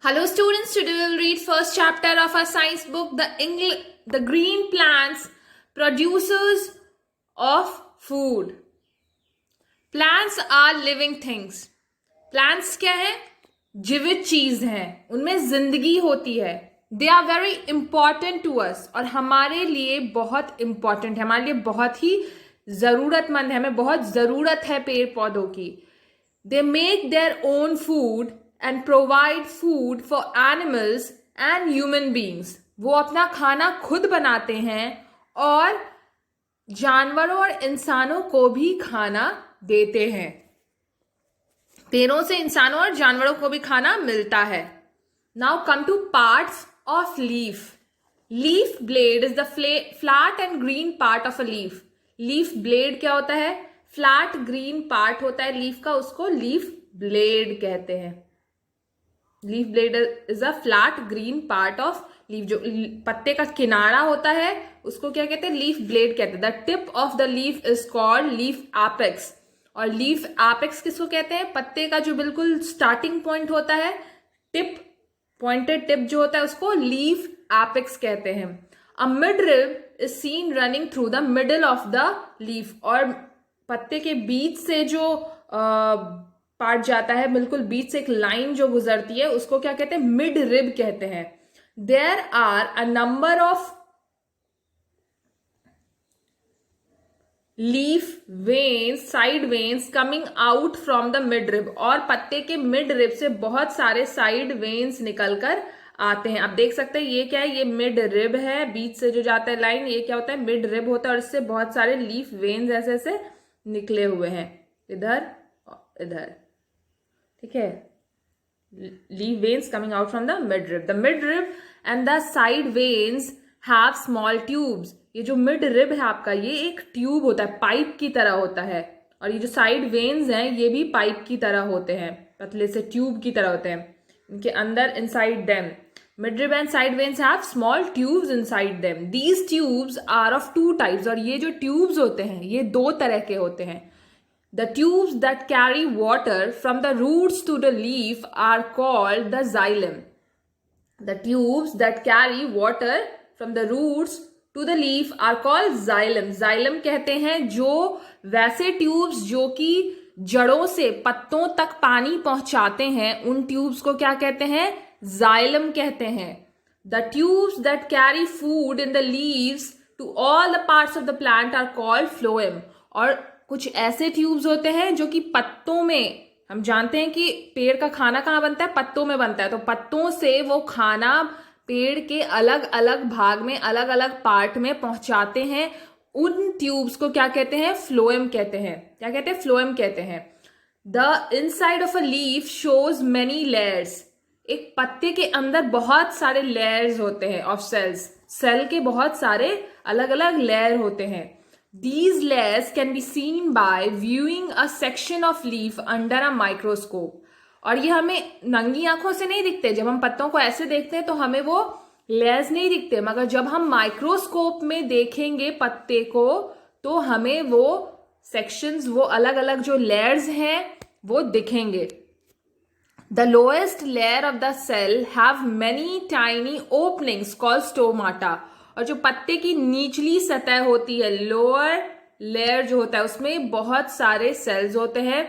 Hello students, today we will read first chapter of our science book, the green plants, producers of food. Plants are living things. Plants क्या है? जीवित चीज है, उनमें जिंदगी होती है. They are very important to us और हमारे लिए बहुत important है, हमारे लिए बहुत ही जरूरतमंद है, हमें बहुत जरूरत है पेड़ पौधों की. They make their own food and provide food for animals and human beings. वो अपना खाना खुद बनाते हैं और जानवरों और इंसानों को भी खाना देते हैं. पेड़ों से इंसानों और जानवरों को भी खाना मिलता है. Now come to parts of leaf. Leaf blade is the flat and green part of a leaf. Leaf blade क्या होता है? फ्लैट ग्रीन पार्ट होता है लीफ का, उसको लीफ ब्लेड कहते हैं. Leaf blade is a flat green part of leaf. जो पत्ते का किनारा होता है उसको क्या कहते हैं? लीफ ब्लेड कहते हैं. The tip of the leaf is called leaf apex. और लीफ एपेक्स किसको कहते हैं? पत्ते का जो बिल्कुल स्टार्टिंग पॉइंट होता है, टिप, पॉइंटेड टिप जो होता है, उसको लीफ एपेक्स कहते हैं. A mid rib is seen running through the middle of the leaf. और पत्ते के बीच से जो पार्ट जाता है, बिल्कुल बीच से एक लाइन जो गुजरती है, उसको क्या कहते हैं? मिड रिब कहते हैं. There are a number of leaf veins, side veins coming out from the mid rib. और पत्ते के मिड रिब से बहुत सारे साइड वेन्स निकलकर आते हैं. आप देख सकते हैं ये क्या है? ये मिड रिब है, बीच से जो जाता है लाइन, ये क्या होता है? मिड रिब होता है. और इससे बहुत सारे लीफ वेन्स ऐसे ऐसे निकले हुए हैं, इधर इधर. ठीक है, leaf veins coming out from the mid rib. The mid rib end the side veins have small tubes. ये जो मिड रिब है आपका, ये एक ट्यूब होता है, पाइप की तरह होता है. और ये जो साइड वेन्स हैं, ये भी पाइप की तरह होते हैं, पतले से ट्यूब की तरह होते हैं. इनके अंदर inside them midrib and side veins have small tubes inside them. These tubes are of two types. और ये जो tubes होते हैं, ये दो तरह के होते हैं. The tubes that carry water from the roots to the leaf are called the xylem. The tubes that carry water from the roots to the leaf are called xylem. Xylem कहते हैं जो वैसे tubes जो कि जड़ों से पत्तों तक पानी पहुंचाते हैं, उन tubes को क्या कहते हैं? जाइलम कहते हैं. The tubes that carry food in the leaves to all the parts of the plant are called phloem. और कुछ ऐसे ट्यूब्स होते हैं जो कि पत्तों में, हम जानते हैं कि पेड़ का खाना कहाँ बनता है? पत्तों में बनता है. तो पत्तों से वो खाना पेड़ के अलग अलग भाग में, अलग अलग पार्ट में पहुंचाते हैं. उन ट्यूब्स को क्या कहते हैं? फ्लोएम कहते हैं. क्या कहते हैं? फ्लोएम कहते हैं. The inside of a leaf shows many layers. एक पत्ते के अंदर बहुत सारे लेयर्स होते हैं ऑफ सेल्स. सेल के बहुत सारे अलग अलग लेयर होते हैं. These layers can be seen by viewing a section of leaf under a microscope. और ये हमें नंगी आंखों से नहीं दिखते. जब हम पत्तों को ऐसे देखते हैं तो हमें वो लेयर्स नहीं दिखते, मगर जब हम माइक्रोस्कोप में देखेंगे पत्ते को तो हमें वो सेक्शंस, वो अलग अलग जो लेयर्स हैं, वो दिखेंगे. The lowest layer of the cell have many tiny openings called stomata. और जो पत्ते की निचली सतह होती है, लोअर लेयर जो होता है, उसमें बहुत सारे सेल्स होते हैं.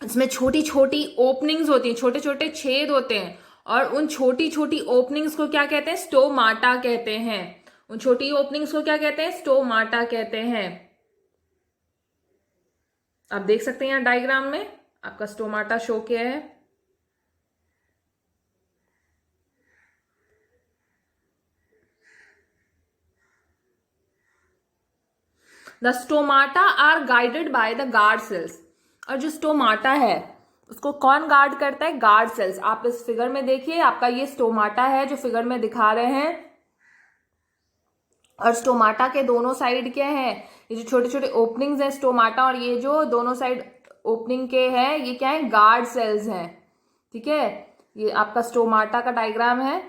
इसमें छोटी छोटी ओपनिंग्स होती हैं, छोटे छोटे छेद होते हैं. और उन छोटी छोटी ओपनिंग्स को क्या कहते हैं? स्टोमाटा कहते हैं. उन छोटी ओपनिंग्स को क्या कहते हैं? स्टोमाटा कहते हैं. आप देख सकते हैं यहाँ डायग्राम में आपका स्टोमाटा शो किया है. The stomata are guided by the guard cells. और जो स्टोमाटा है उसको कौन गार्ड करता है? Guard cells. आप इस फिगर में देखिए, आपका ये स्टोमाटा है जो फिगर में दिखा रहे हैं. और स्टोमाटा के दोनों साइड क्या है? ये जो छोटे छोटे ओपनिंग्स हैं स्टोमाटा, और ये जो दोनों साइड ओपनिंग के हैं, ये क्या है? गार्ड सेल्स हैं. ठीक है, ये आपका स्टोमाटा का डायग्राम है.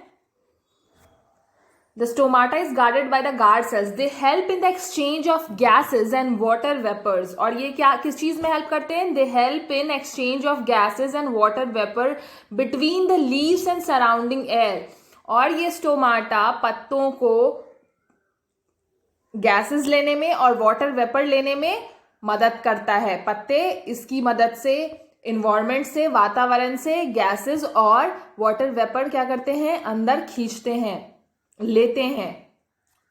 The stomata is guarded by the guard cells. They help in the exchange of gases and water vapors. और ये क्या किस चीज में हेल्प करते हैं? They help in exchange of gases and water vapor between the leaves and surrounding air. और ये स्टोमाटा पत्तों को गैसेस लेने में और वाटर वेपर लेने में मदद करता है. पत्ते इसकी मदद से इन्वायरमेंट से, वातावरण से गैसेस और वाटर वेपर क्या करते हैं? अंदर खींचते हैं, लेते हैं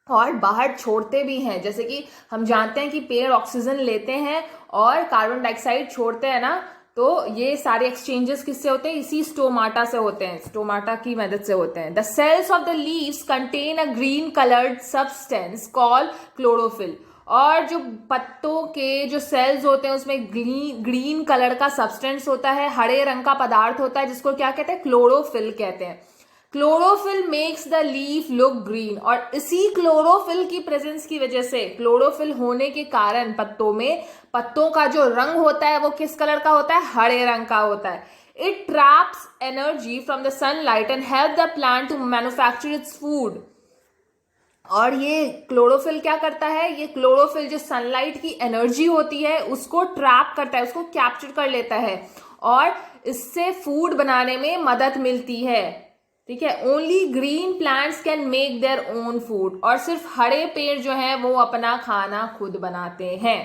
और बाहर छोड़ते भी हैं. जैसे कि हम जानते हैं कि पेड़ ऑक्सीजन लेते हैं और कार्बन डाइऑक्साइड छोड़ते हैं ना, तो ये सारे एक्सचेंजेस किससे होते हैं? इसी स्टोमाटा से होते हैं, स्टोमाटा की मदद से होते हैं. The cells of the leaves contain a green coloured substance called chlorophyll. और जो पत्तों के जो सेल्स होते हैं उसमें ग्रीन कलर का सब्सटेंस होता है, हरे रंग का पदार्थ होता है, जिसको क्या कहते हैं? क्लोरोफिल कहते हैं. Chlorophyll makes the leaf look green. और इसी क्लोरोफिल की प्रेजेंस की वजह से, क्लोरोफिल होने के कारण पत्तों में, पत्तों का जो रंग होता है वो किस कलर का होता है? हरे रंग का होता है. It traps energy from the sunlight and help the plant to manufacture its food. और ये क्लोरोफिल क्या करता है? ये क्लोरोफिल जो सनलाइट की एनर्जी होती है उसको ट्रैप करता है, उसको कैप्चर कर लेता है और इससे फूड बनाने में मदद मिलती है. ठीक है. Only green plants can make their own food. और सिर्फ हरे पेड़ जो हैं वो अपना खाना खुद बनाते हैं.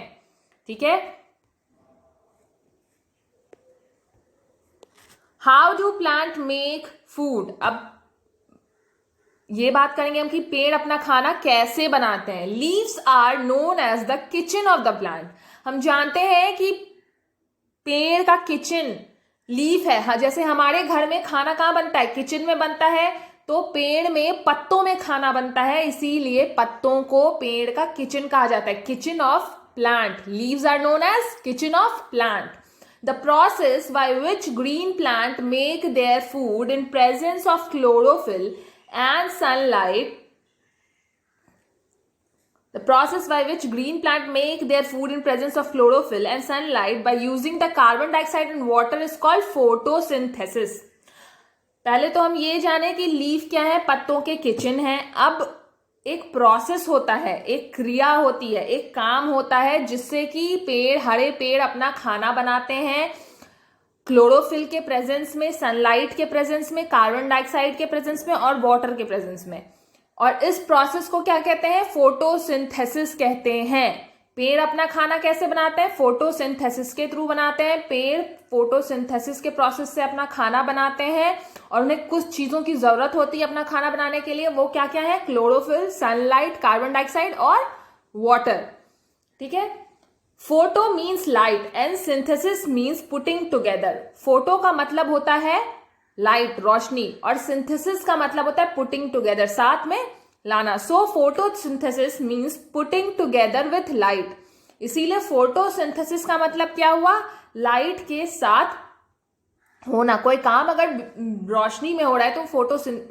ठीक है. How do plant make food? अब ये बात करेंगे हम कि पेड़ अपना खाना कैसे बनाते हैं. Leaves are known as the kitchen of the plant. हम जानते हैं कि पेड़ का किचन लीफ है. हाँ, जैसे हमारे घर में खाना कहाँ बनता है? किचन में बनता है. तो पेड़ में पत्तों में खाना बनता है, इसीलिए पत्तों को पेड़ का किचन कहा जाता है. Kitchen of plant. Leaves are known as kitchen of plant. The process by which green plant make their food in presence of chlorophyll and sunlight. The process by which green plant make their food in presence of chlorophyll and sunlight by using the carbon dioxide and water is called photosynthesis. पहले तो हम ये जाने कि leaf क्या है? पत्तों के किचन है. अब एक प्रोसेस होता है, एक क्रिया होती है, एक काम होता है जिससे कि पेड़, हरे पेड़ अपना खाना बनाते हैं क्लोरोफिल के प्रेजेंस में, सनलाइट के प्रेजेंस में, कार्बन डाइऑक्साइड के प्रेजेंस में और वाटर के प्रेजेंस में. और इस प्रोसेस को क्या कहते हैं? फोटोसिंथेसिस कहते हैं. पेड़ अपना खाना कैसे बनाते हैं? फोटोसिंथेसिस के थ्रू बनाते हैं. पेड़ फोटोसिंथेसिस के प्रोसेस से अपना खाना बनाते हैं और उन्हें कुछ चीजों की जरूरत होती है अपना खाना बनाने के लिए. वो क्या क्या है? क्लोरोफिल, सनलाइट, कार्बन डाइऑक्साइड और वाटर. ठीक है. Photo means light and synthesis means putting together. Photo का मतलब होता है लाइट, रोशनी, और सिंथेसिस का मतलब होता है पुटिंग टुगेदर, साथ में लाना. सो photosynthesis means putting together with light. इसीलिए फोटोसिंथेसिस का मतलब क्या हुआ? लाइट के साथ होना. कोई काम अगर रोशनी में हो रहा है तो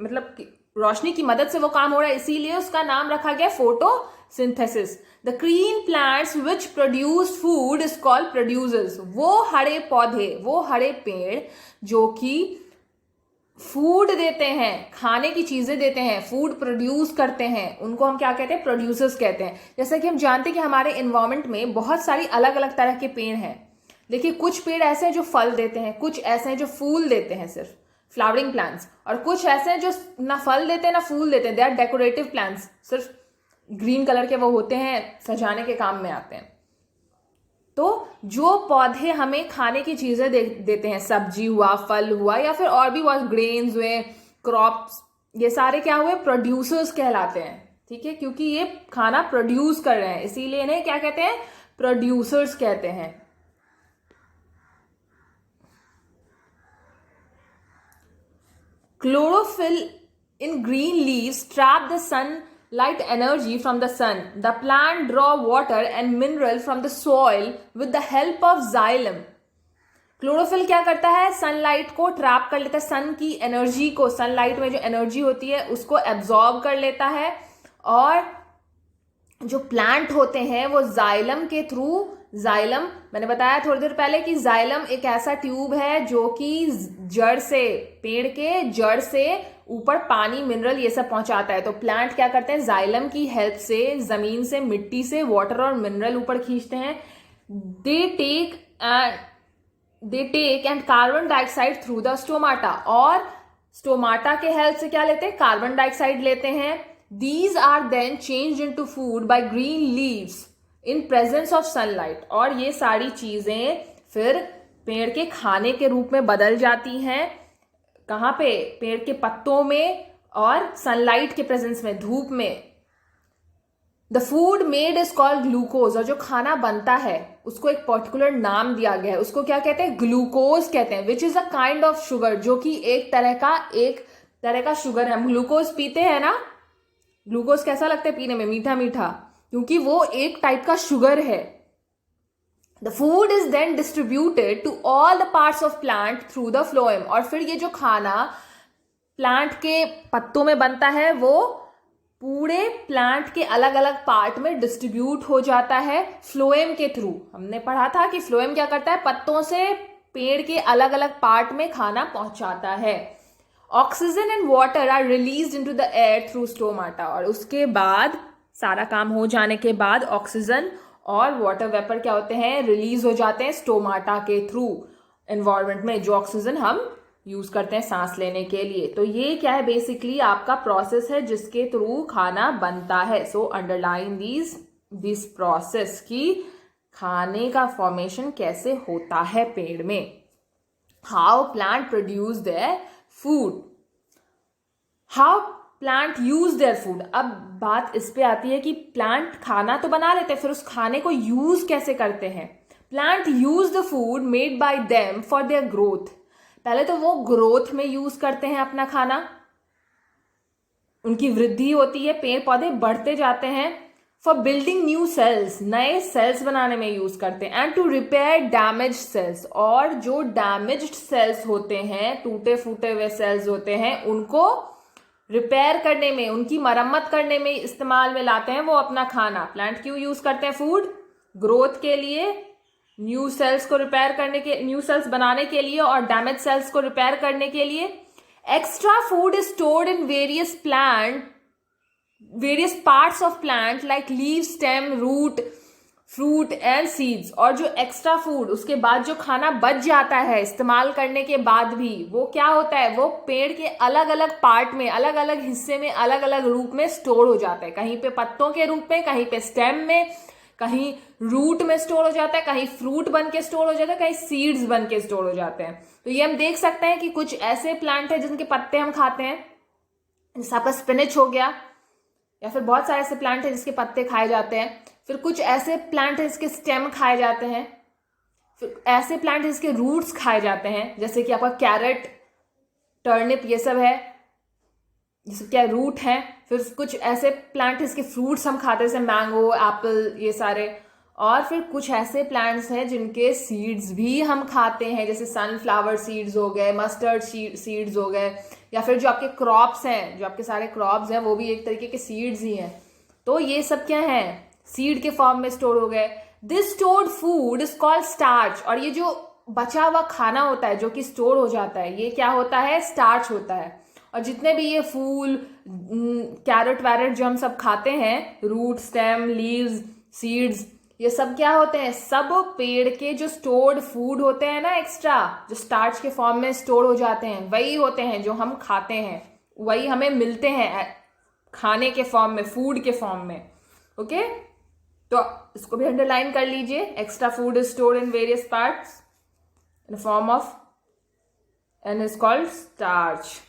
मतलब रोशनी की मदद से वो काम हो रहा है, इसीलिए उसका नाम रखा गया photosynthesis. The green plants which produce food is called producers. वो हरे पौधे, वो हरे पेड़ जो कि फूड देते हैं, खाने की चीजें देते हैं, फूड प्रोड्यूस करते हैं, उनको हम क्या कहते हैं? प्रोड्यूसर्स कहते हैं. जैसा कि हम जानते हैं कि हमारे एनवायरमेंट में बहुत सारी अलग अलग तरह के पेड़ हैं. देखिए, कुछ पेड़ ऐसे हैं जो फल देते हैं, कुछ ऐसे हैं जो फूल देते हैं, सिर्फ फ्लावरिंग प्लांट्स, और कुछ ऐसे हैं जो ना फल देते हैं ना फूल देते हैं. They are decorative plants. सिर्फ ग्रीन कलर के वो होते हैं, सजाने के काम में आते हैं. तो जो पौधे हमें खाने की चीजें देते हैं, सब्जी हुआ, फल हुआ, या फिर और भी बहुत ग्रेन्स हुए, क्रॉप्स, ये सारे क्या हुए? प्रोड्यूसर्स कहलाते हैं. ठीक है. क्योंकि ये खाना प्रोड्यूस कर रहे हैं, इसीलिए इन्हें क्या कहते हैं? प्रोड्यूसर्स कहते हैं. Chlorophyll in green leaves trap the sunlight energy from the sun. The plant draw water and mineral from the soil with the help of xylem. Chlorophyll क्या करता है? सनलाइट को ट्रैप कर लेता है, सन की एनर्जी को, सनलाइट में जो एनर्जी होती है उसको एब्जॉर्ब कर लेता है, और जो प्लांट होते हैं वो जाइलम के थ्रू जाइलम, मैंने बताया थोड़ी देर पहले कि जाइलम एक ऐसा ट्यूब है जो कि जड़ से, पेड़ के जड़ से ऊपर पानी, मिनरल ये सब पहुंचाता है। तो प्लांट क्या करते हैं, जाइलम की हेल्प से जमीन से, मिट्टी से वाटर और मिनरल ऊपर खींचते हैं। They take and carbon dioxide through the stomata, और स्टोमाटा के हेल्प से क्या लेते हैं, कार्बन डाइऑक्साइड लेते हैं। These are then changed into food by green leaves in presence of sunlight, और ये सारी चीजें फिर पेड़ के खाने के रूप में बदल जाती हैं। कहाँ पे, पेड़ के पत्तों में और सनलाइट के प्रेजेंस में, धूप में। The food made is called glucose, और जो खाना बनता है उसको एक पर्टिकुलर नाम दिया गया है, उसको क्या कहते हैं, ग्लूकोज कहते हैं, which is a kind of sugar, जो कि एक तरह का शुगर है। हम ग्लूकोज पीते हैं ना, ग्लूकोज कैसा लगता है पीने में, मीठा मीठा, क्योंकि वो एक टाइप का शुगर है। The food is then distributed to all the parts of plant through the phloem, और फिर ये जो खाना प्लांट के पत्तों में बनता है वो पूरे प्लांट के अलग अलग पार्ट में डिस्ट्रीब्यूट हो जाता है फ्लोएम के थ्रू। हमने पढ़ा था कि फ्लोएम क्या करता है, पत्तों से पेड़ के अलग अलग पार्ट में खाना पहुंचाता है। Oxygen and water are released into the air through stomata, और उसके बाद सारा काम हो जाने के बाद ऑक्सीजन और वाटर वेपर क्या होते हैं, रिलीज हो जाते हैं स्टोमाटा के थ्रू एनवायरमेंट में, जो ऑक्सीजन हम यूज करते हैं सांस लेने के लिए। तो ये क्या है, बेसिकली आपका प्रोसेस है जिसके थ्रू खाना बनता है। सो अंडरलाइन दिस प्रोसेस की खाने का फॉर्मेशन कैसे होता है पेड़ में। How plant produce their food, how plant use their food. अब बात इस पे आती है कि प्लांट खाना तो बना लेते हैं, फिर उस खाने को यूज कैसे करते हैं। Plant use the food made by them for their growth, पहले तो वो ग्रोथ में यूज करते हैं अपना खाना, उनकी वृद्धि होती है, पेड़ पौधे बढ़ते जाते हैं। फॉर बिल्डिंग न्यू सेल्स, नए सेल्स बनाने में यूज करते हैं। And to repair damage cells, और जो डैमेज्ड सेल्स होते हैं, टूटे फूटे हुए सेल्स होते हैं, उनको रिपेयर करने में, उनकी मरम्मत करने में इस्तेमाल में लाते हैं वो अपना खाना। प्लांट क्यों यूज करते हैं फूड, ग्रोथ के लिए, न्यू सेल्स को रिपेयर करने के, न्यू सेल्स बनाने के लिए, और डैमेज सेल्स को रिपेयर करने के लिए। Extra food is stored in various parts of plant like leaf, stem, root, fruit and seeds, और जो एक्स्ट्रा फूड उसके बाद जो खाना बच जाता है इस्तेमाल करने के बाद भी, वो क्या होता है, वो पेड़ के अलग अलग पार्ट में, अलग अलग हिस्से में, अलग अलग रूप में स्टोर हो जाता है। कहीं पे पत्तों के रूप में, कहीं पे स्टेम में, कहीं रूट में स्टोर हो जाता है, कहीं फ्रूट बन के स्टोर हो जाता है, कहीं सीड्स बन के स्टोर हो जाते हैं। तो ये हम देख सकते हैं कि कुछ ऐसे प्लांट है जिनके पत्ते हम खाते हैं, जैसे आपका स्पिनच हो गया, या फिर बहुत सारे ऐसे प्लांट है जिसके पत्ते खाए जाते हैं। फिर कुछ ऐसे प्लांट है जिसके स्टेम खाए जाते हैं। फिर ऐसे प्लांट है जिसके रूट्स खाए जाते हैं, जैसे कि आपका कैरेट, टर्निप, ये सब है, ये सब क्या रूट है। फिर कुछ ऐसे प्लांट है जिसके फ्रूट्स हम खाते हैं, जैसे मैंगो, एप्पल, ये सारे। और फिर कुछ ऐसे प्लांट्स हैं जिनके सीड्स भी हम खाते हैं, जैसे सनफ्लावर सीड्स हो गए, मस्टर्ड सीड्स हो गए, या फिर जो आपके क्रॉप्स हैं, जो आपके सारे क्रॉप्स हैं, वो भी एक तरीके के सीड्स ही हैं। तो ये सब क्या है, सीड के फॉर्म में स्टोर हो गए। This stored food is called starch, और ये जो बचा हुआ खाना होता है जो कि स्टोर हो जाता है, ये क्या होता है, स्टार्च होता है। और जितने भी ये फूल, कैरेट वैरेट जो हम सब खाते हैं, रूट, स्टेम, लीव्स, सीड्स, ये सब क्या होते हैं, सब पेड़ के जो स्टोर्ड फूड होते हैं ना, एक्स्ट्रा जो स्टार्च के फॉर्म में स्टोर हो जाते हैं, वही होते हैं जो हम खाते हैं, वही हमें मिलते हैं खाने के फॉर्म में, फूड के फॉर्म में। ओके, तो इसको भी अंडरलाइन कर लीजिए। Extra food is stored in various parts in form of and is called starch.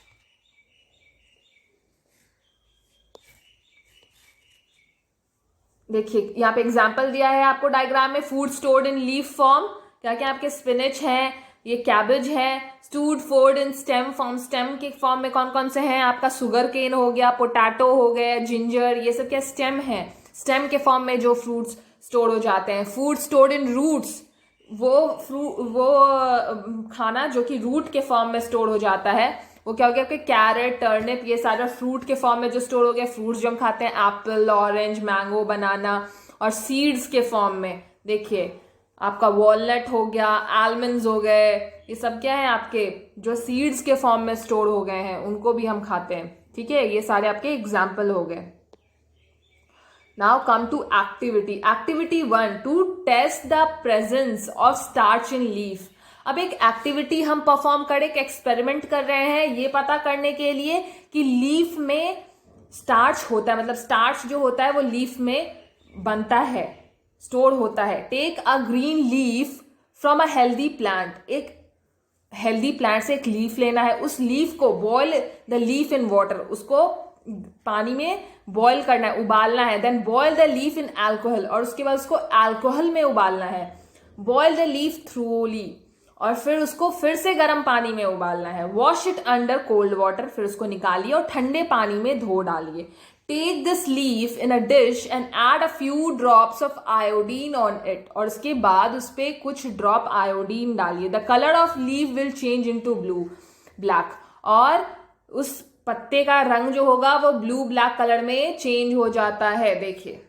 देखिए यहाँ पे एग्जाम्पल दिया है आपको डायग्राम में, food stored in leaf form, क्या क्या आपके स्पिनच है, ये कैबेज है। Stood food in stem form, stem के फॉर्म में कौन कौन से हैं, आपका शुगर केन हो गया, पोटैटो हो गया, जिंजर, ये सब क्या स्टेम है, स्टेम के फॉर्म में जो फ्रूट्स स्टोर हो जाते हैं। फूड स्टोर्ड इन रूट्स, वो खाना जो कि रूट के फॉर्म में स्टोर हो जाता है, वो क्या हो गया आपके कैरेट, टर्निप, ये सारा फ्रूट के फॉर्म में जो स्टोर हो गया, फ्रूट्स जो हम खाते हैं, एप्पल, ऑरेंज, मैंगो, बनाना। और सीड्स के फॉर्म में देखिए आपका वॉलनट हो गया, आलमंड्स हो गए, ये सब क्या है आपके जो सीड्स के फॉर्म में स्टोर हो गए हैं, उनको भी हम खाते हैं। ठीक है, ये सारे आपके एग्जाम्पल हो गए। Now come to activity. Activity 1, to test the presence of starch in leaf. अब एक एक्टिविटी हम परफॉर्म करें, एक एक्सपेरिमेंट कर रहे हैं ये पता करने के लिए कि लीफ में स्टार्च होता है, मतलब स्टार्च जो होता है वो लीफ में बनता है, स्टोर होता है। Take a green leaf from a healthy plant. एक हेल्दी प्लांट से एक लीफ लेना है, उस लीफ को boil the leaf in water, उसको पानी में बॉयल करना है, उबालना है। Then boil the leaf in alcohol, और उसके बाद उसको अल्कोहल में उबालना है। बॉयल द लीफ थ्रूली, और फिर उसको फिर से गर्म पानी में उबालना है। Wash it under cold water, फिर उसको निकालिए और ठंडे पानी में धो डालिए। Take this leaf in a dish and add a few drops of iodine on it, और उसके बाद उस पर कुछ ड्रॉप आयोडीन डालिए। The colour of leaf will change into black, और उस पत्ते का रंग जो होगा वो ब्लू ब्लैक कलर में चेंज हो जाता है। देखिए,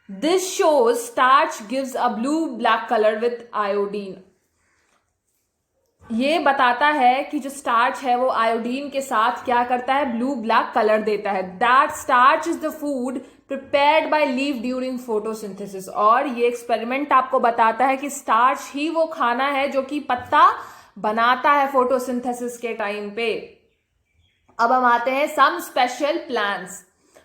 this shows starch gives a blue black colour with iodine. ये बताता है कि जो स्टार्च है वो आयोडीन के साथ क्या करता है, ब्लू ब्लैक कलर देता है। That starch is the food prepared by leaf during photosynthesis. और ये एक्सपेरिमेंट आपको बताता है कि स्टार्च ही वो खाना है जो कि पत्ता बनाता है फोटोसिंथेसिस के टाइम पे। अब हम आते हैं सम स्पेशल प्लांट्स।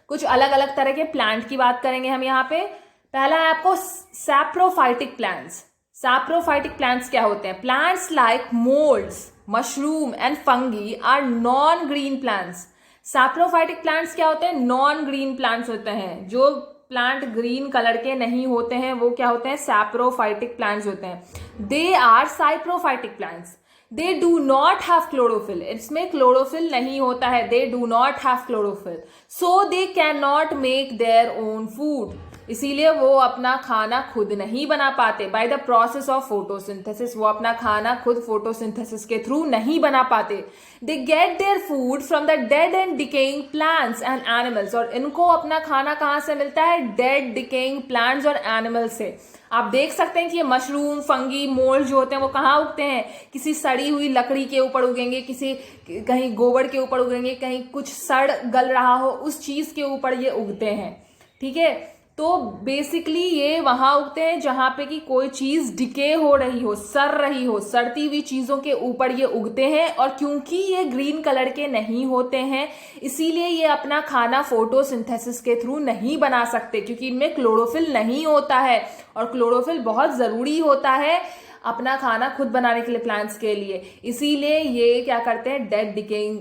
कुछ अलग अलग तरह के प्लांट की बात करेंगे हम यहाँ पे। पहला है आपको सैप्रोफाइटिक प्लांट्स। सैप्रोफाइटिक प्लांट्स क्या होते हैं? Plants like moulds, mushroom and fungi are non green plants. Saprophytic plants क्या होते हैं? नॉन ग्रीन प्लांट्स होते हैं। जो प्लांट ग्रीन कलर के नहीं होते हैं वो क्या होते हैं? सैप्रोफाइटिक प्लांट्स होते हैं। They are saprophytic plants. They do not have chlorophyll. इसमें क्लोरोफिल नहीं होता है। They do not have chlorophyll, so they can not make their own food. इसीलिए वो अपना खाना खुद नहीं बना पाते। By the process of photosynthesis, वो अपना खाना खुद फोटोसिंथेसिस के थ्रू नहीं बना पाते। They get their food from the dead and decaying plants and animals. और इनको अपना खाना कहाँ से मिलता है? डेड डिकेइंग प्लांट्स और एनिमल्स से। आप देख सकते हैं कि ये मशरूम, फंगी, मोल्ड जो होते हैं वो कहाँ उगते हैं? किसी सड़ी हुई लकड़ी के ऊपर उगेंगे, किसी कहीं गोबर के ऊपर उगेंगे, कहीं कुछ सड़ गल रहा हो उस चीज के ऊपर ये उगते हैं। ठीक है, तो बेसिकली ये वहां उगते हैं जहां पे कि कोई चीज डिके हो रही हो, सड़ रही हो, सड़ती हुई चीजों के ऊपर ये उगते हैं। और क्योंकि ये ग्रीन कलर के नहीं होते हैं इसीलिए ये अपना खाना फोटोसिंथेसिस के थ्रू नहीं बना सकते, क्योंकि इनमें क्लोरोफिल नहीं होता है। और क्लोरोफिल बहुत जरूरी होता है अपना खाना खुद बनाने के लिए, प्लांट्स के लिए। इसीलिए ये क्या करते हैं? डेड डिकेइंग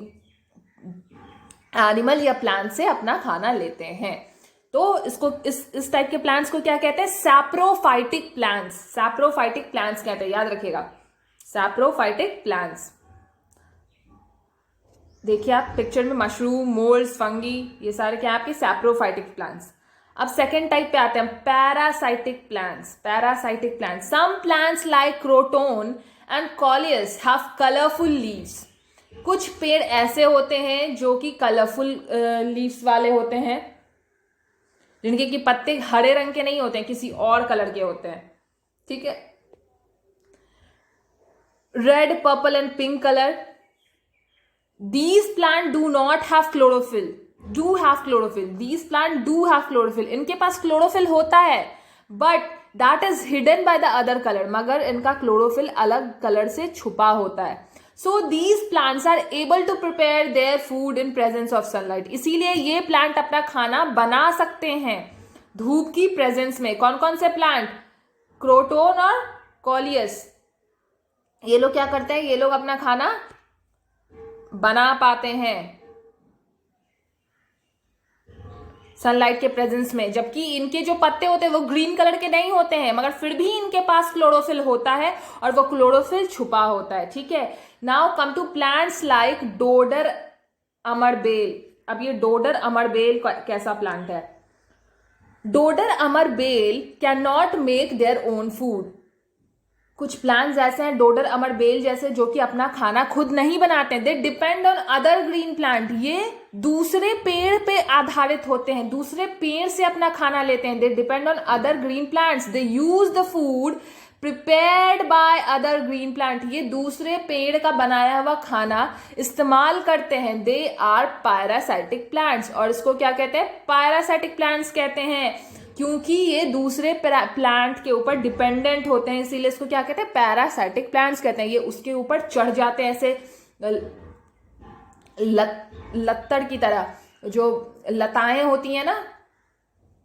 एनिमल या प्लांट से अपना खाना लेते हैं। तो इसको इस टाइप के प्लांट्स को क्या कहते हैं? Saprophytic plants. सैप्रोफाइटिक प्लांट्स कहते हैं, याद रखिएगा, सैप्रोफाइटिक प्लांट्स। देखिए आप पिक्चर में मशरूम, मोल्ड्स, फंगी, ये सारे क्या है आपके? Saprophytic plants. अब सेकेंड टाइप पे आते हैं, parasitic plants. Parasitic plants, some plants like croton and coleus have colourful leaves. कुछ पेड़ ऐसे होते हैं जो कि कलरफुल लीव्स वाले होते हैं, जिनके कि पत्ते हरे रंग के नहीं होते हैं, किसी और कलर के होते हैं। ठीक है, red, purple and pink colour. These plant do not have chlorophyll, do have chlorophyll. These plant do have chlorophyll, इनके पास क्लोरोफिल होता है but that is hidden by the other colour, मगर इनका क्लोरोफिल अलग कलर से छुपा होता है। So these plants are able to prepare their food in presence of sunlight. इसीलिए ये प्लांट अपना खाना बना सकते हैं धूप की प्रेजेंस में। कौन कौन से प्लांट? क्रोटोन और कॉलियस। ये लोग क्या करते हैं? ये लोग अपना खाना बना पाते हैं सनलाइट के प्रेजेंस में, जबकि इनके जो पत्ते होते हैं वो ग्रीन कलर के नहीं होते हैं, मगर फिर भी इनके पास क्लोरोफिल होता है और वो क्लोरोफिल छुपा होता है। ठीक है, now come to plants like dodder अमरबेल। अब ये डोडर अमरबेल कैसा प्लांट है? डोडर अमरबेल can not make their own food. कुछ प्लांट्स ऐसे हैं डोडर अमरबेल जैसे जो कि अपना खाना खुद नहीं बनाते हैं। They depend on other green plant. ये दूसरे पेड़ पे आधारित होते हैं, दूसरे पेड़ से अपना खाना लेते हैं। They depend on other green plants, they use the food prepared by other green plant. ये दूसरे पेड़ का बनाया हुआ खाना इस्तेमाल करते हैं। दे आर पैरासाइटिक प्लांट्स, और इसको क्या कहते हैं? पैरासाइटिक प्लांट्स कहते हैं, क्योंकि ये दूसरे प्लांट के ऊपर डिपेंडेंट होते हैं, इसीलिए इसको क्या कहते हैं? पैरासाइटिक प्लांट्स कहते हैं। ये उसके ऊपर चढ़ जाते हैं ऐसे लत्तर की तरह, जो लताएं होती हैं ना,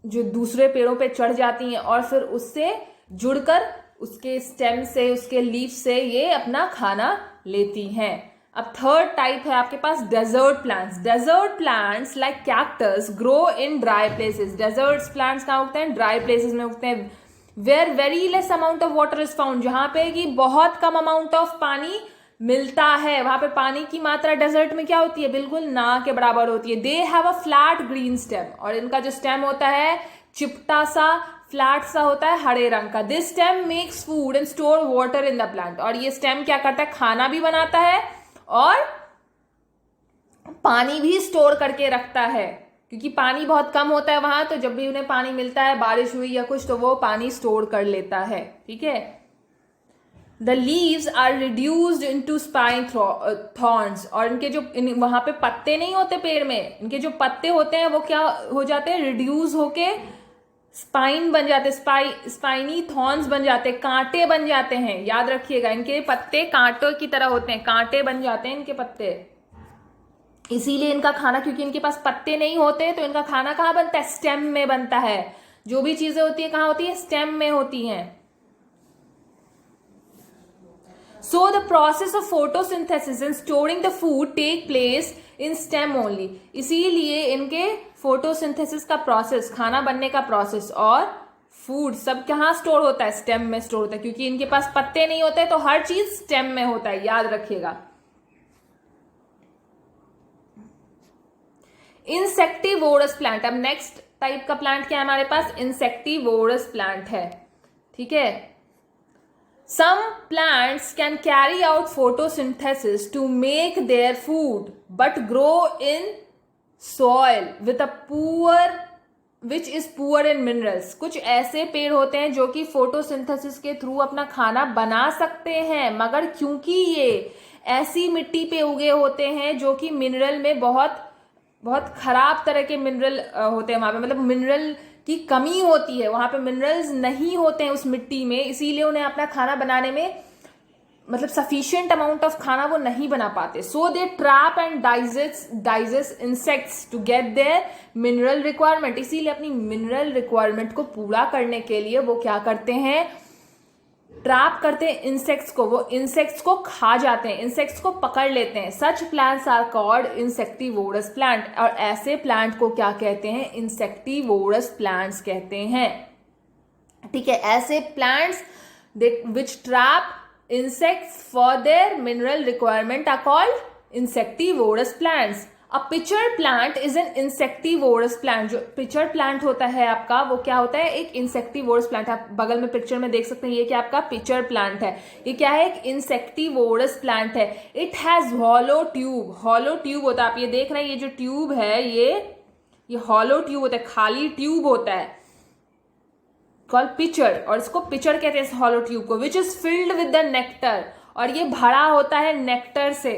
जो दूसरे पेड़ों पे चढ़ जाती हैं और फिर उससे जुड़कर उसके स्टेम से, उसके लीफ से ये अपना खाना लेती हैं। अब थर्ड टाइप है आपके पास desert plants. Desert plants like cactus grow in dry places. Desert plants कहाँ उगते हैं? ड्राई प्लेसेस में उगते हैं। Where very less amount of water is found, जहां पे कि बहुत कम अमाउंट ऑफ पानी मिलता है, वहां पे पानी की मात्रा डेजर्ट में क्या होती है? बिल्कुल ना के बराबर होती है। They have a flat green stem, और इनका जो स्टेम होता है चिपटा सा, फ्लैट सा होता है, हरे रंग का। This stem makes food and store water in the plant, और ये स्टेम क्या करता है? खाना भी बनाता है और पानी भी स्टोर करके रखता है, क्योंकि पानी बहुत कम होता है वहां, तो जब भी उन्हें पानी मिलता है, बारिश हुई या कुछ, तो वो पानी स्टोर कर लेता है। ठीक है। The leaves are reduced into spine thorns, और इनके जो वहां पे पत्ते नहीं होते पेड़ में, इनके जो पत्ते होते हैं वो क्या हो जाते हैं? रिड्यूस होके स्पाइन बन जाते, स्पाइनी थॉर्न्स बन जाते, कांटे बन जाते हैं। याद रखिएगा, इनके पत्ते कांटों की तरह होते हैं, कांटे बन जाते हैं इनके पत्ते। इसीलिए इनका खाना, क्योंकि इनके पास पत्ते नहीं होते, तो इनका खाना कहाँ बनता है? स्टेम में बनता है। जो भी चीजें होती है कहाँ होती है? स्टेम में होती हैं। So the process of photosynthesis and storing the food take place in stem only. इसीलिए इनके फोटोसिंथेसिस का प्रोसेस, खाना बनने का प्रोसेस और फूड सब कहाँ स्टोर होता है? स्टेम में स्टोर होता है, क्योंकि इनके पास पत्ते नहीं होते, तो हर चीज स्टेम में होता है। याद रखिएगा। Insectivorous plant. अब नेक्स्ट टाइप का प्लांट क्या है हमारे पास? इंसेक्टिवोरस प्लांट है। ठीक है। Some plants can carry out photosynthesis to make their food, but grow in soil with a which is poor in minerals. कुछ ऐसे पेड़ होते हैं जो कि फोटोसिंथेसिस के थ्रू अपना खाना बना सकते हैं, मगर क्योंकि ये ऐसी मिट्टी पे उगे होते हैं जो कि मिनरल में बहुत बहुत खराब तरह के मिनरल होते हैं वहां पे, मतलब मिनरल की कमी होती है, वहां पे मिनरल्स नहीं होते हैं उस मिट्टी में, इसीलिए उन्हें अपना खाना बनाने में मतलब सफिशिएंट अमाउंट ऑफ खाना वो नहीं बना पाते। So they trap and digest insects to get their mineral requirement. इसीलिए अपनी मिनरल रिक्वायरमेंट को पूरा करने के लिए वो क्या करते हैं? ट्रैप करते हैं इंसेक्ट्स को, वो इंसेक्ट्स को खा जाते हैं, इंसेक्ट्स को पकड़ लेते हैं। Such plants are called insectivorous plant, और ऐसे प्लांट को क्या कहते हैं? इंसेक्टिवोरस प्लांट्स कहते हैं। ठीक है। ऐसे plants which trap insects for their mineral requirement are called insectivorous plants. A pitcher plant is an insectivorous plant. जो pitcher plant होता है आपका, वो क्या होता है? एक insectivorous plant। आप बगल में पिक्चर में देख सकते हैं, ये क्या आपका pitcher plant है। ये क्या है? एक insectivorous plant है। It has hollow tube. hollow tube होता है, आप ये देख रहे हैं, ये जो ट्यूब है ये hollow tube होता है, खाली ट्यूब होता है, कॉल्ड पिचर, और इसको पिचर कहते हैं इस हॉलो ट्यूब को। Which is filled with the nectar, और ये भरा होता है नेक्टर से।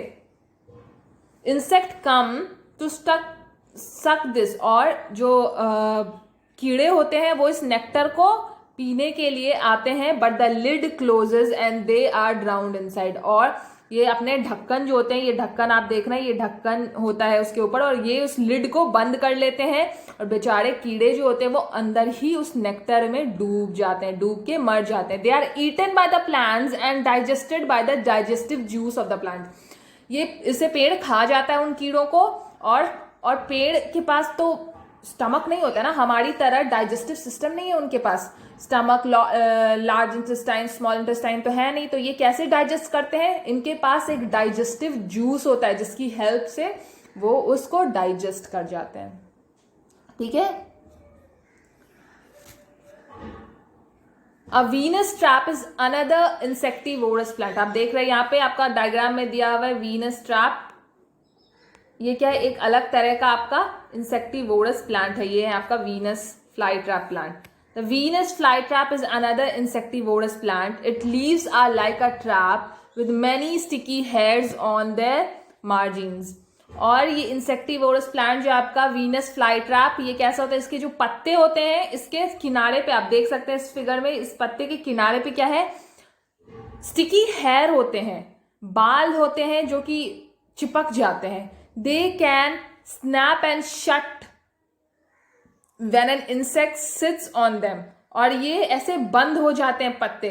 Insect come to suck this, और जो कीड़े होते हैं वो इस नेक्टर को पीने के लिए आते हैं। But the lid closes and they are drowned inside, और ये अपने ढक्कन जो होते हैं, ये ढक्कन आप देख रहे हैं, ये ढक्कन होता है उसके ऊपर, और ये उस लिड को बंद कर लेते हैं, और बेचारे कीड़े जो होते हैं वो अंदर ही उस नेक्टर में डूब जाते हैं, डूब के मर जाते हैं। They are eaten by the plants and digested by the digestive juice of the plant. ये इससे पेड़ खा जाता है उन कीड़ों को, और पेड़ के पास तो स्टमक नहीं होता ना, हमारी तरह डाइजेस्टिव सिस्टम नहीं है उनके पास। Stomach, large intestine, small intestine तो है नहीं, तो ये कैसे डाइजेस्ट करते हैं? इनके पास एक डाइजेस्टिव जूस होता है जिसकी हेल्प से वो उसको डाइजेस्ट कर जाते हैं। ठीक है। A Venus trap is another insectivorous plant. आप देख रहे हैं यहाँ पे आपका डायग्राम में दिया हुआ है वीनस ट्रैप। ये क्या है, एक अलग तरह का आपका इंसेक्टिवोरस प्लांट है। ये है आपका Venus flytrap plant. The Venus flytrap is another insectivorous plant. It leaves are like a trap with many sticky hairs on their margins. और ये इंसेक्टिवोरस प्लांट जो आपका वीनस फ्लाईट्रैप, ये कैसा होता है, इसके जो पत्ते होते हैं इसके किनारे पे आप देख सकते हैं इस फिगर में, इस पत्ते के किनारे पे क्या है, स्टिकी हेयर होते हैं, बाल होते हैं जो कि चिपक जाते हैं। They can snap and shut when an insect sits on them. और ये ऐसे बंद हो जाते हैं पत्ते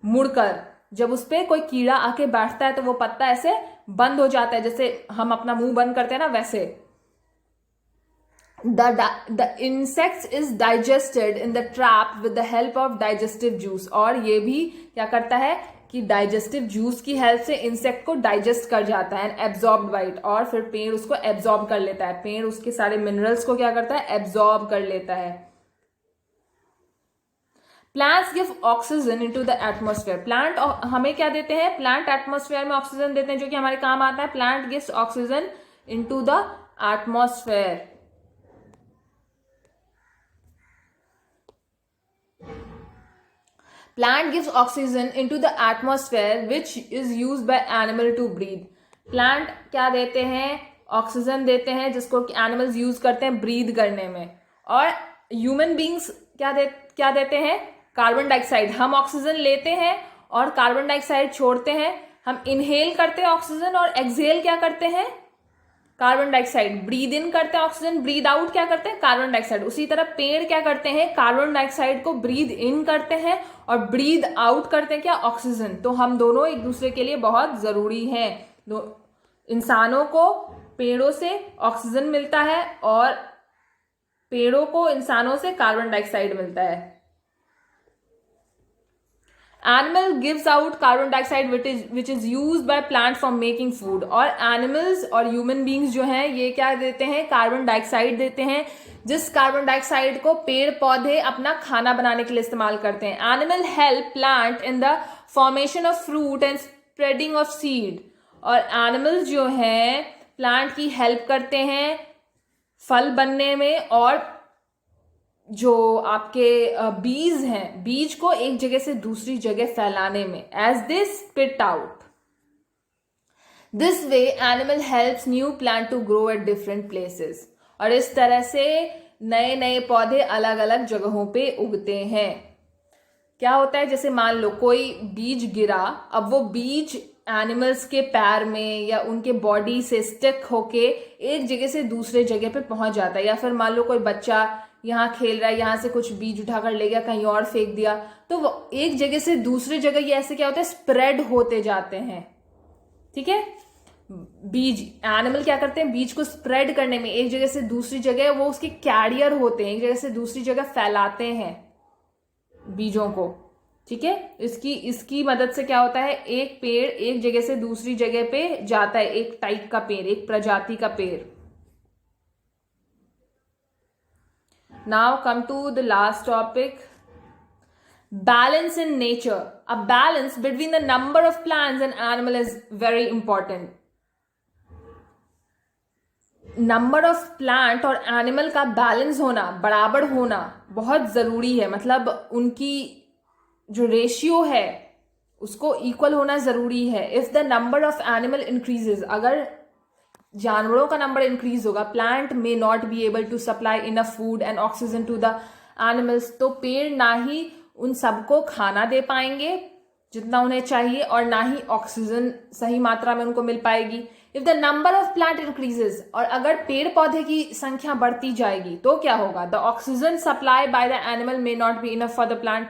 मुड़कर, जब उस पर कोई कीड़ा आके बैठता है तो वो पत्ता ऐसे बंद हो जाता है, जैसे हम अपना मुंह बंद करते हैं ना वैसे। The insects is digested in the trap with the help of digestive juice। और ये भी क्या करता है कि डाइजेस्टिव जूस की हेल्प से इंसेक्ट को डाइजेस्ट कर जाता है, एंड एब्जॉर्ब बाय इट। और फिर पेड़ उसको एब्जॉर्ब कर लेता है, पेड़ उसके सारे मिनरल्स को क्या करता है, एब्जॉर्ब कर लेता है। Plants give oxygen into the atmosphere. Plant हमें क्या देते हैं, प्लांट एटमॉस्फेयर में ऑक्सीजन देते हैं जो कि हमारे काम आता है। Plant gives oxygen into the atmosphere. Plant gives oxygen into the atmosphere which is used by animal to breathe। Plant क्या देते हैं, ऑक्सीजन देते हैं जिसको कि एनिमल्स यूज करते हैं ब्रीद करने में। और ह्यूमन बींग्स क्या देते हैं, कार्बन डाइऑक्साइड। हम ऑक्सीजन लेते हैं और कार्बन डाइऑक्साइड छोड़ते हैं। हम इनहेल करते हैं ऑक्सीजन और एक्सहेल क्या करते हैं, कार्बन डाइऑक्साइड। ब्रीद इन करते हैं ऑक्सीजन, ब्रीद आउट क्या करते हैं, कार्बन डाइऑक्साइड। उसी तरह पेड़ क्या करते हैं, कार्बन डाइऑक्साइड को ब्रीद इन करते हैं और ब्रीद आउट करते हैं क्या, ऑक्सीजन। तो हम दोनों एक दूसरे के लिए बहुत जरूरी हैं। इंसानों को पेड़ों से ऑक्सीजन मिलता है और पेड़ों को इंसानों से कार्बन डाइऑक्साइड मिलता है। Animal gives out carbon dioxide which is used by plant for making food. और एनिमल्स और ह्यूमन बींग्स जो हैं ये क्या देते हैं, कार्बन डाइऑक्साइड देते हैं, जिस कार्बन डाइऑक्साइड को पेड़ पौधे अपना खाना बनाने के लिए इस्तेमाल करते हैं। Animal help plant in the formation of fruit and spreading of seed. और एनिमल्स जो हैं प्लांट की हेल्प करते हैं फल बनने में और जो आपके बीज हैं, बीज को एक जगह से दूसरी जगह फैलाने में, as they spit out. This way animal helps new plant to grow at different places. और इस तरह से नए नए पौधे अलग अलग जगहों पे उगते हैं। क्या होता है, जैसे मान लो कोई बीज गिरा, अब वो बीज एनिमल्स के पैर में या उनके बॉडी से स्टिक होके एक जगह से दूसरे जगह पे पहुंच जाता है। या फिर मान लो कोई बच्चा यहाँ खेल रहा है, यहाँ से कुछ बीज उठाकर ले गया, कहीं और फेंक दिया, तो वो एक जगह से दूसरी जगह ये ऐसे क्या होता है, स्प्रेड होते जाते हैं। ठीक है, बीज, एनिमल क्या करते हैं, बीज को स्प्रेड करने में एक जगह से दूसरी जगह, वो उसके कैरियर होते हैं, एक जगह से दूसरी जगह फैलाते हैं बीजों को। ठीक है, इसकी मदद से क्या होता है, एक पेड़ एक जगह से दूसरी जगह पे जाता है, एक टाइप का पेड़, एक प्रजाति का पेड़। Now come to the last topic, balance in nature। A balance between the number of plants and animal is very important। Number of plant और एनिमल का बैलेंस होना, बराबर होना बहुत जरूरी है। मतलब उनकी जो रेशियो है उसको इक्वल होना जरूरी है। If the number of animal increases, अगर जानवरों का नंबर इंक्रीज होगा, plant may not be able to supply enough food and oxygen to the animals. तो पेड़ ना ही उन सबको खाना दे पाएंगे जितना उन्हें चाहिए और ना ही ऑक्सीजन सही मात्रा में उनको मिल पाएगी। If the number of plant increases, और अगर पेड़ पौधे की संख्या बढ़ती जाएगी तो क्या होगा, the oxygen supply by the animal may not be enough for the plant.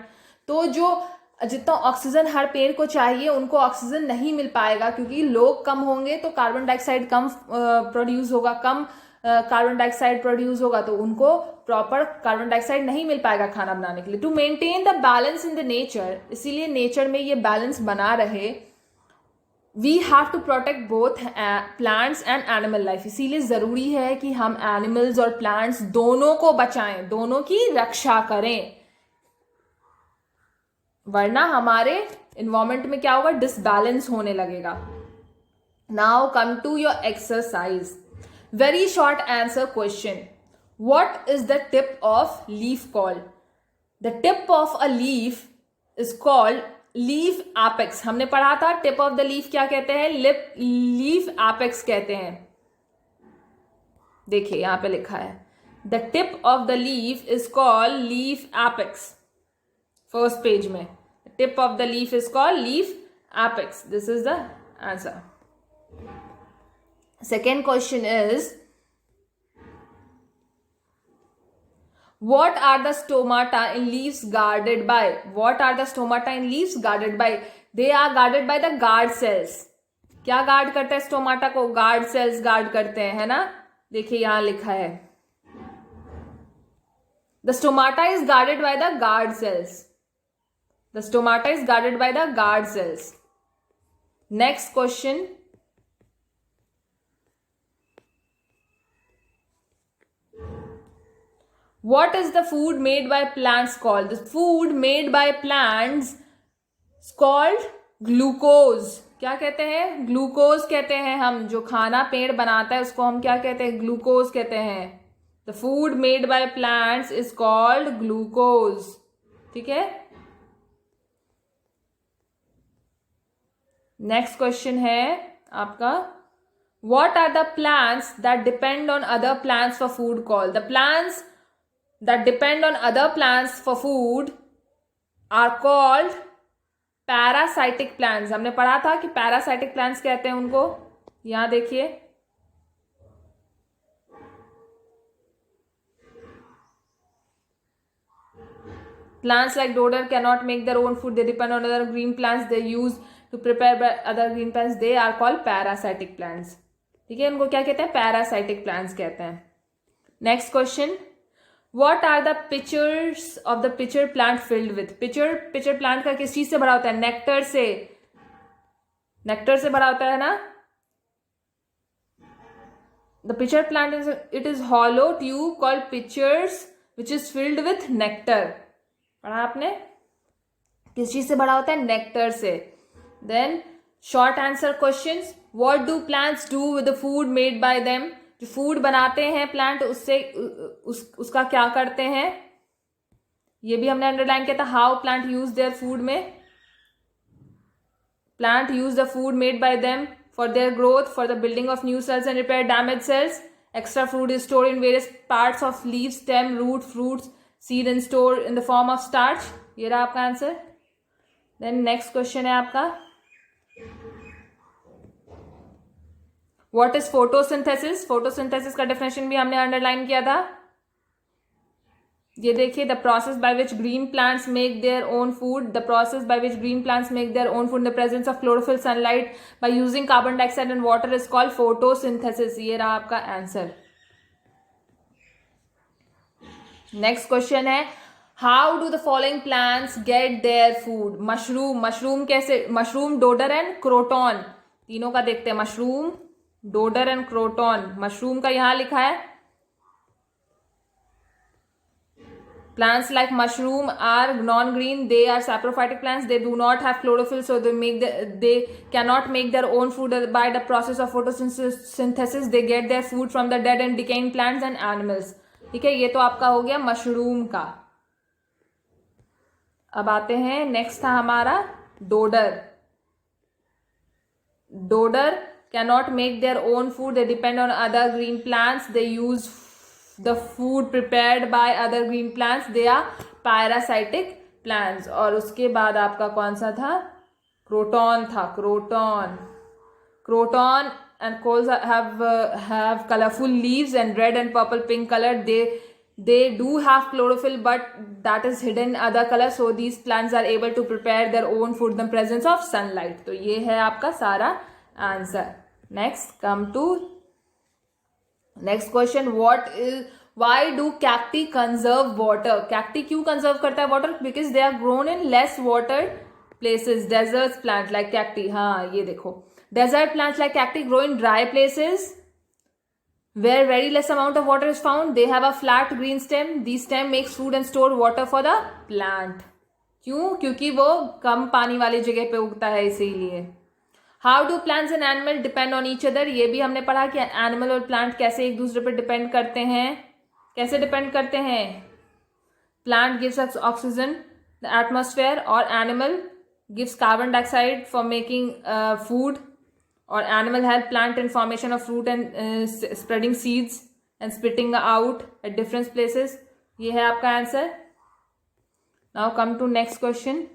तो जो जितना ऑक्सीजन हर पेड़ को चाहिए उनको ऑक्सीजन नहीं मिल पाएगा, क्योंकि लोग कम होंगे तो कार्बन डाइऑक्साइड कम प्रोड्यूस होगा, कम कार्बन डाइऑक्साइड प्रोड्यूस होगा तो उनको प्रॉपर कार्बन डाइऑक्साइड नहीं मिल पाएगा खाना बनाने के लिए। To maintain the balance in the nature, इसीलिए नेचर में ये बैलेंस बना रहे, we have to protect both plants and animal life. इसीलिए जरूरी है कि हम एनिमल्स और प्लांट्स दोनों को बचाएं, दोनों की रक्षा करें, वरना हमारे इन्वायरमेंट में क्या होगा, डिसबैलेंस होने लगेगा। Now come to your exercise. Very short answer question. What is the tip of leaf called? The tip of a leaf is called leaf apex. हमने पढ़ा था टिप ऑफ द लीफ क्या कहते हैं, लीफ एपेक्स कहते हैं. देखिए यहां पे लिखा है the tip of the leaf is called leaf apex. First page में tip of the leaf is called leaf apex. This is the answer. Second question is, what are the stomata in leaves guarded by? What are the stomata in leaves guarded by? They are guarded by the guard cells. क्या guard करते हैं stomata को? Guard cells guard करते हैं, है ना. देखिए यहां लिखा है the stomata is guarded by the guard cells. The stomata is guarded by the guard cells. Next question. What is the food made by plants called? The food made by plants is called glucose. क्या कहते हैं? Glucose कहते हैं हम. जो खाना पेड़ बनाता है उसको हम क्या कहते हैं? ग्लूकोज कहते हैं. The food made by plants is called glucose. ठीक है. नेक्स्ट क्वेश्चन है आपका, what are the plants that depend on other plants for food called? The plants that depend on other plants for food are called parasitic plants. हमने पढ़ा था कि parasitic plants कहते हैं उनको. यहां देखिए plants like dodder cannot make their own food. They depend on other green plants they use to prepare by other green plants. They are called parasitic plants. ठीक है, इनको क्या कहते हैं? parasitic plants कहते हैं. Next question, What are the pitchers of the pitcher plant filled with? pitcher plant का किस चीज से भरा होता है? नेक्टर से. नेक्टर से भरा होता है ना. The pitcher plant is hollow tube called pitchers which is filled with nectar. पढ़ा आपने? किस चीज से भरा होता है? नेक्टर से. Then short answer questions. What do plants do with the food made by them? जो फूड बनाते हैं प्लांट उससे उसका क्या करते हैं? ये भी हमने अंडरलाइन किया था. How plant use their food में. Plant use the food made by them for their growth, for the building of new cells and repair damage cells. Extra food is stored in various parts of leave, stem, root, fruits, seed and store in the form of starch. ये रहा आपका answer. Then next question है आपका, What is photosynthesis? Photosynthesis का definition भी हमने underline किया था. ये देखिए, the process by which green plants make their own food. The process by which green plants make their own food in the presence of chlorophyll, sunlight by using carbon dioxide and water is called photosynthesis. ये रहा आपका answer. Next question है, how do the following plants get their food? Mushroom कैसे? Mushroom, dodder and croton, तीनों का देखते हैं. Mushroom, dodder and croton. Mushroom का यहां लिखा है plants like mushroom are non-green. They are saprophytic plants. They do not have chlorophyll, so they cannot make their own food by the process of photosynthesis. They get their food from the dead and decaying plants and animals. ठीक है, ये तो आपका हो गया mushroom का. अब आते हैं, नेक्स्ट था हमारा dodder. Dodder cannot make their own food. They depend on other green plants. They use the food prepared by other green plants. They are parasitic plants. और उसके बाद आपका कौन सा था? क्रोटॉन था. Croton and coals have colorful leaves and red and purple pink color. They do have chlorophyll, but that is hidden other color. So these plants are able to prepare their own food in the presence of sunlight. तो ये है आपका सारा answer. Next come to next question, why do cacti conserve water? cacti क्यों conserve करता है water? Because they are grown in less water places. Desert plant like cacti, हाँ ये देखो, desert plants like cacti grow in dry places where very less amount of water is found. They have a flat green stem. This stem makes food and store water for the plant. क्यों? क्योंकि वो कम पानी वाली जगह पे उगता है, इसीलिए. How do plants and animal depend on each other, ये भी हमने पढ़ा कि एनिमल और प्लांट कैसे एक दूसरे पर डिपेंड करते हैं. कैसे डिपेंड करते हैं? Plant gives us oxygen the atmosphere और animal gives carbon dioxide for making food, और animal help plant in formation of fruit and spreading seeds and spitting out at different places. ये है आपका answer. Now come to next question.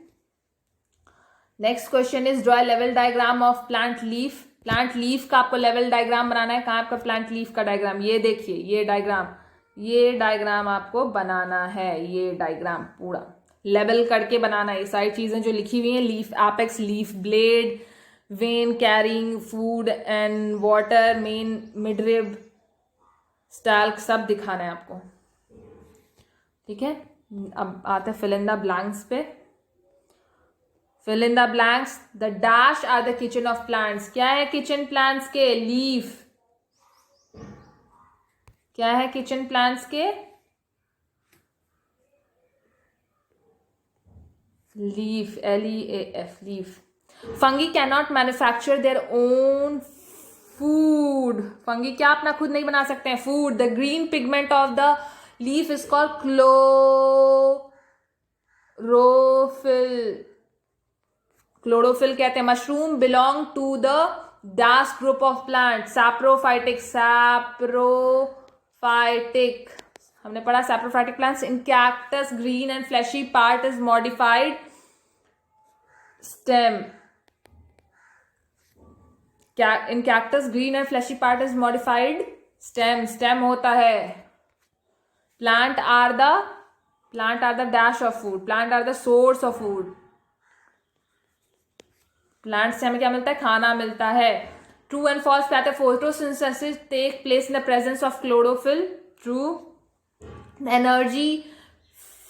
Next question is draw लेवल diagram of plant leaf. Plant leaf का आपको level diagram बनाना है. कहाँ आपका plant leaf का डायग्राम? ये देखिए, ये डायग्राम आपको बनाना है. ये डायग्राम पूरा लेवल करके बनाना है. ये सारी चीजें जो लिखी हुई हैं, leaf apex, leaf blade, vein carrying food and water, main, midrib, stalk, सब दिखाना है आपको. ठीक है, अब आते हैं फिल इन द ब्लैंक्स पे. Fill in the blanks. The dash are the kitchen of plants. क्या है किचन प्लांट्स के? लीफ. क्या है किचन प्लांट्स के? Leaf, LEAF, leaf. Fungi can not manufacture their own food. Fungi क्या अपना खुद नहीं बना सकते हैं food. The green pigment of the leaf is called chlorophyll. Chlorophyll कहते हैं. Mushroom belong to the dash group of plant. Saprophytic. Saprophytic हमने पढ़ा. Saprophytic plants. In cactus green and fleshy part is modified stem. क्या in cactus green and fleshy part is modified stem. Stem होता है. Plant are the dash of food. Plant are the source of food. Plant से हमें क्या मिलता है? खाना मिलता है. ट्रू एंड फॉल्स पे आते हैं. Photosynthesis take place in the presence of chlorophyll. True. Energy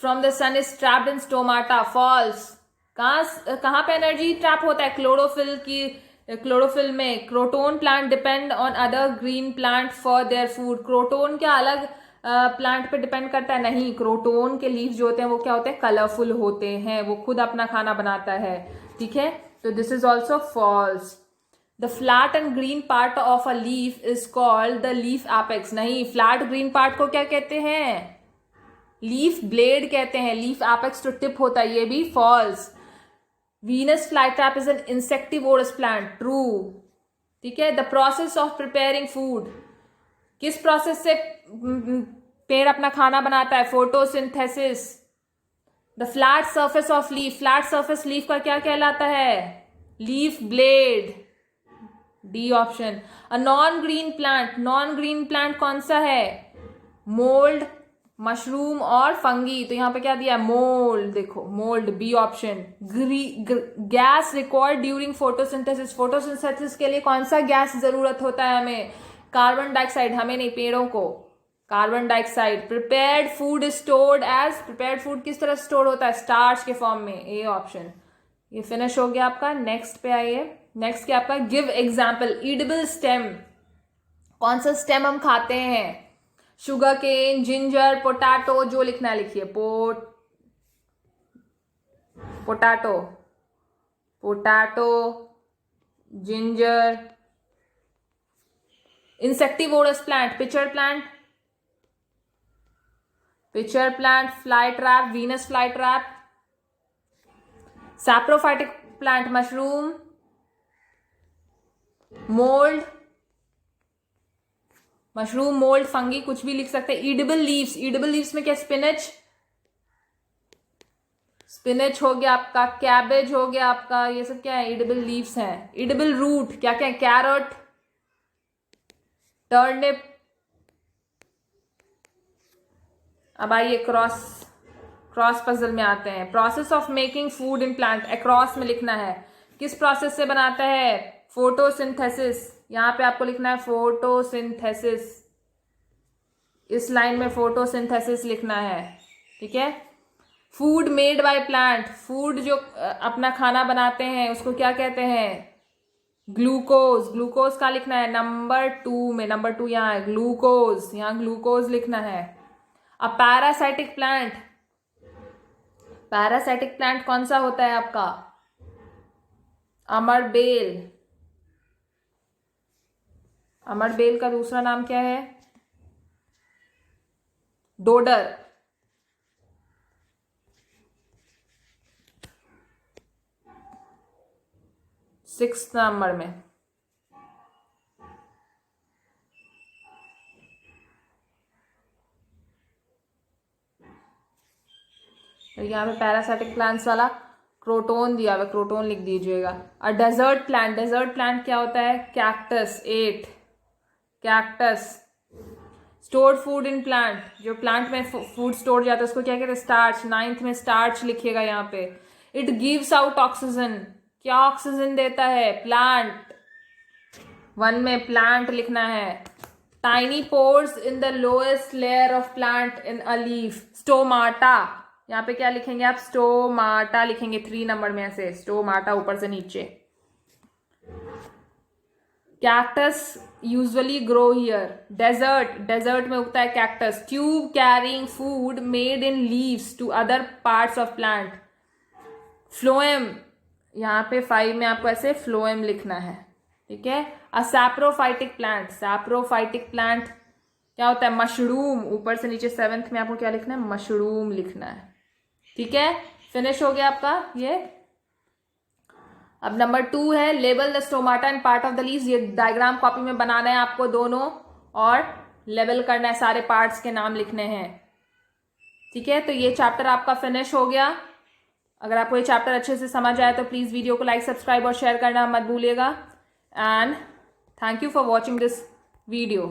from the sun is trapped in stomata. False. कहाँ पे एनर्जी ट्रैप होता है? क्लोरोफिल में. Croton plant depend on other green plant for their food. Croton क्या अलग plant पे depend करता है? नहीं. क्रोटोन के लीफ जो होते हैं वो क्या होते हैं? कलरफुल होते हैं. वो खुद अपना खाना बनाता है. ठीक है, तो this is also false. The flat and green part of a leaf is called the leaf apex. नहीं, फ्लैट ग्रीन पार्ट को क्या कहते हैं? लीफ ब्लेड कहते हैं. लीफ एपेक्स तो टिप होता है. ये भी false. Venus flytrap is an insectivorous plant. True. ठीक है. The process of preparing food. किस प्रोसेस से पेड़ अपना खाना बनाता है? Photosynthesis. The flat surface of leaf. Flat surface leaf का क्या कहलाता है? Leaf blade. D option. A non green plant. Non green plant कौन सा है? मोल्ड, मशरूम और फंगी. तो यहां पे क्या दिया? मोल्ड. देखो, mould. B option. Gas required during photosynthesis. Photosynthesis के लिए कौन सा गैस जरूरत होता है हमें? Carbon dioxide. हमें नहीं, पेड़ों को. Carbon dioxide. Prepared food is stored as. Prepared food किस तरह स्टोर होता है? स्टार्च के फॉर्म में. A option. ये फिनिश हो गया आपका. नेक्स्ट पे आइए. नेक्स्ट क्या आपका? Give example. Edible stem. कौन सा स्टेम हम खाते हैं? Sugar cane, ginger, potato. जो लिखना है लिखिए. Potato, ginger. Insectivorous plant. Pitcher plant, fly trap, Venus fly trap. Saprophytic plant, mushroom, mould, fungi, कुछ भी लिख सकते हैं. ईडिबल लीव्स में क्या? स्पिनच हो गया आपका, कैबेज हो गया आपका. ये सब क्या है? ईडिबल लीव्स हैं. ईडिबल रूट क्या क्या है? Carrot, turnip. अब आइए क्रॉस पजल में आते हैं. Process of making food in plant. Across में लिखना है. किस प्रोसेस से बनाता है? फोटोसिंथेसिस. यहां पे आपको लिखना है फोटोसिंथेसिस. इस लाइन में फोटोसिंथेसिस लिखना है. ठीक है. Food made by plant. Food जो अपना खाना बनाते हैं उसको क्या कहते हैं? ग्लूकोज का लिखना है नंबर 2 में. नंबर 2 यहाँ है. यहाँ ग्लूकोज लिखना है. अब पैरासाइटिक प्लांट कौन सा होता है आपका? अमरबेल. अमर बेल का दूसरा नाम क्या है? डोडर। 6 नंबर में। तो यहाँ पे पैरासाइटिक प्लांट्स वाला क्रोटोन दिया हुआ, क्रोटोन लिख दीजिएगा। और डेजर्ट प्लांट, डेजर्ट प्लांट क्या होता है? Cactus. 8 cactus. Stored food in plant, जो प्लांट में फूड स्टोर जाता है उसको क्या कहते हैं? स्टार्च। 9th में स्टार्च लिखिएगा यहाँ पे। इट गिव्स आउट ऑक्सीजन, क्या ऑक्सीजन देता है? प्लांट। 1 में प्लांट लिखना है। Tiny pores in the lowest layer of plant in a leaf, stomata. यहाँ पे क्या लिखेंगे आप? स्टोमाटा लिखेंगे 3 नंबर में, ऐसे स्टोमाटा ऊपर से नीचे। Cactus usually grow here. Desert, desert में उगता है cactus. Tube carrying food made in leaves to other parts of plant. Phloem, यहाँ पे 5 में आपको ऐसे फ्लोएम लिखना है, ठीक है। अ सैप्रोफाइटिक प्लांट, सैप्रोफाइटिक प्लांट क्या होता है? मशरूम। ऊपर से नीचे 7th में आपको क्या लिखना है? मशरूम लिखना है, ठीक है। फिनिश हो गया आपका ये। अब नंबर 2 है label the stomata and part of the leaves. ये डायग्राम कॉपी में बनाना है आपको दोनों, और लेबल करना है, सारे पार्ट्स के नाम लिखने हैं, ठीक है। तो ये चैप्टर आपका फिनिश हो गया। अगर आपको ये चैप्टर अच्छे से समझ आए तो प्लीज वीडियो को लाइक, सब्सक्राइब और शेयर करना मत भूलिएगा। And thank you for watching this video.